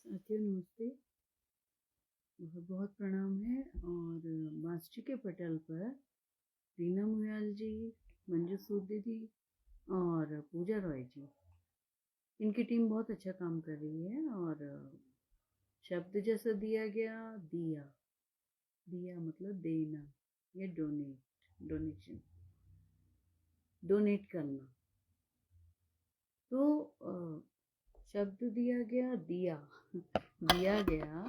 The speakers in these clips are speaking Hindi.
साथियों नमस्ते। बहुत बहुत प्रणाम है। और मास्टर के पटल पर रीना मुयाल जी, मंजू सूद दीदी और पूजा रॉय जी, इनकी टीम बहुत अच्छा काम कर रही है। और शब्द जैसा दिया गया, दिया, दिया मतलब देना या डोनेशन, डोनेट करना। तो शब्द दिया गया, दिया दिया गया,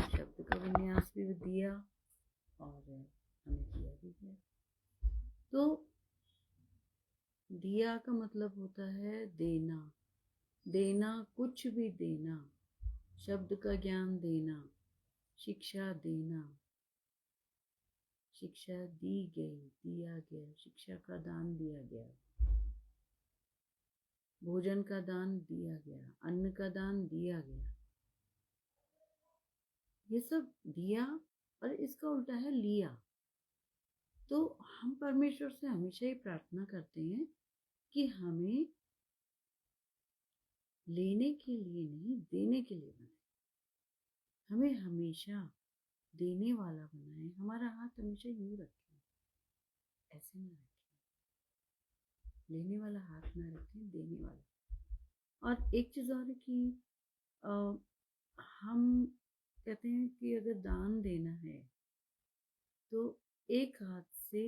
शब्द का विन्यास भी दिया और हमें दिया भी गया। तो दिया का मतलब होता है देना, देना, कुछ भी देना, शब्द का ज्ञान देना, शिक्षा देना, शिक्षा दी गई, दिया गया, शिक्षा का दान दिया गया, भोजन का दान दिया गया, अन्न का दान दिया गया, ये सब दिया। और इसका उल्टा है लिया। तो हम परमेश्वर से हमेशा ही प्रार्थना करते हैं कि हमें लेने के लिए नहीं, देने के लिए बनाए, हमें हमेशा देने वाला बनाए, हमारा हाथ हमेशा यूं रखें, ऐसे ना रखें, लेने वाला हाथ ना रखें, देने वाला। और एक चीज और है कि आ, हम कहते हैं कि अगर दान देना है तो एक हाथ से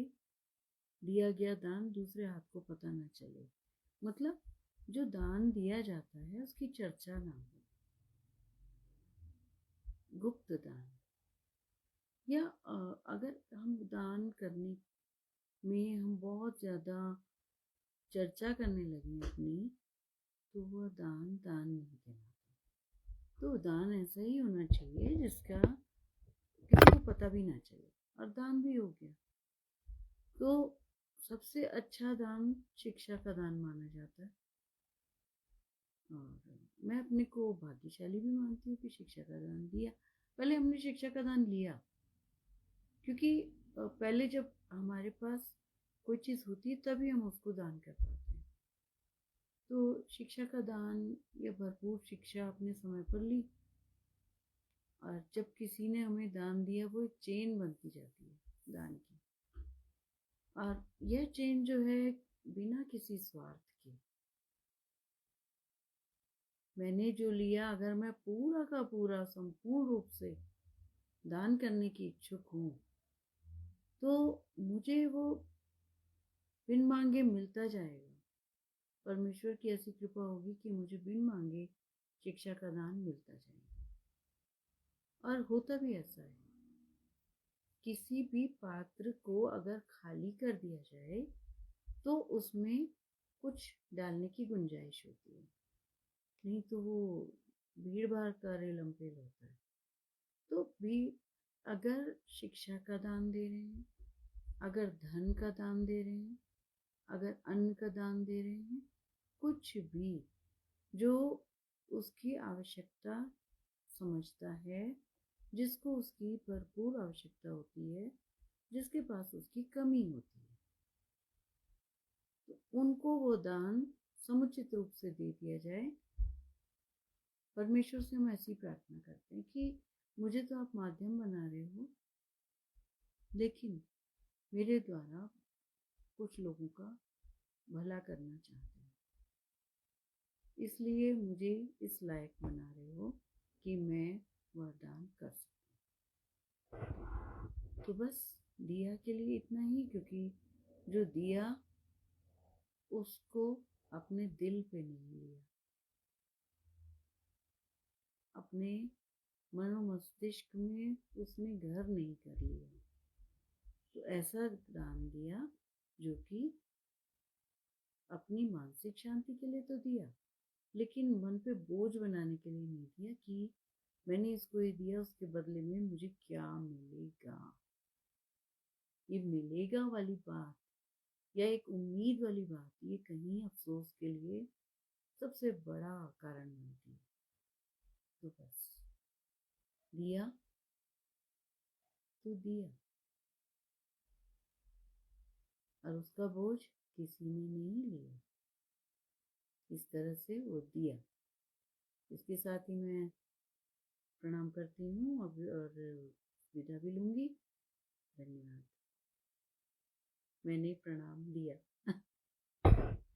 दिया गया दान दूसरे हाथ को पता ना चले। मतलब जो दान दिया जाता है उसकी चर्चा ना हो, गुप्त दान। या अगर हम दान करने में हम बहुत ज़्यादा चर्चा करने लगे अपनी, तो वह दान दान नहीं कहलाता। तो दान ऐसा ही होना चाहिए जिसका किसी को पता भी ना चले और दान भी हो गया। तो सबसे अच्छा दान शिक्षा का दान माना जाता है। और मैं अपने को भाग्यशाली भी मानती हूँ कि शिक्षा का दान दिया। पहले हमने शिक्षा का दान लिया, क्योंकि पहले जब हमारे पास कोई चीज़ होती है तभी हम उसको दान कर पाते हैं। तो शिक्षा का दान या भरपूर शिक्षा अपने समय पर ली, और जब किसी ने हमें दान दिया वो एक चेन बनती जाती है दान की। और यह चेन जो है बिना किसी स्वार्थ के, मैंने जो लिया, अगर मैं पूरा का पूरा संपूर्ण रूप से दान करने की इच्छुक हूँ तो मुझे वो बिन मांगे मिलता जाएगा। परमेश्वर की ऐसी कृपा होगी कि मुझे बिन मांगे शिक्षा का दान मिलता जाएगा। और होता भी ऐसा है, किसी भी पात्र को अगर खाली कर दिया जाए तो उसमें कुछ डालने की गुंजाइश होती है, नहीं तो वो भीड़ भाड़ का रेलमपेल होता है। तो भी अगर शिक्षा का दान दे रहे हैं, अगर धन का दान दे रहे हैं, अगर अन्न का दान दे रहे हैं, कुछ भी जो उसकी आवश्यकता समझता है, जिसको उसकी भरपूर आवश्यकता होती है, जिसके पास उसकी कमी होती है, तो उनको वो दान समुचित रूप से दे दिया जाए। परमेश्वर से हम ऐसी प्रार्थना करते हैं कि मुझे तो आप माध्यम बना रहे हो, लेकिन मेरे द्वारा कुछ लोगों का भला करना चाहते हैं, इसलिए मुझे इस लायक बना रहे हो कि मैं वह दान कर सकूं। तो बस दिया के लिए इतना ही, क्योंकि जो दिया उसको अपने दिल पे नहीं लिया, अपने मनो मस्तिष्क में उसने घर नहीं कर लिया। तो ऐसा दान दिया जो कि अपनी मानसिक शांति के लिए तो दिया, लेकिन मन पे बोझ बनाने के लिए नहीं दिया कि मैंने इसको ये दिया, उसके बदले में मुझे क्या मिलेगा। ये मिलेगा वाली बात या एक उम्मीद वाली बात, ये कहीं अफसोस के लिए सबसे बड़ा कारण बनती है। तो बस दिया तो दिया, और उसका बोझ किसी ने नहीं लिया। इस तरह से वो दिया। इसके साथ ही मैं प्रणाम करती हूँ अब और विदा भी लूँगी। धन्यवाद। मैंने प्रणाम दिया।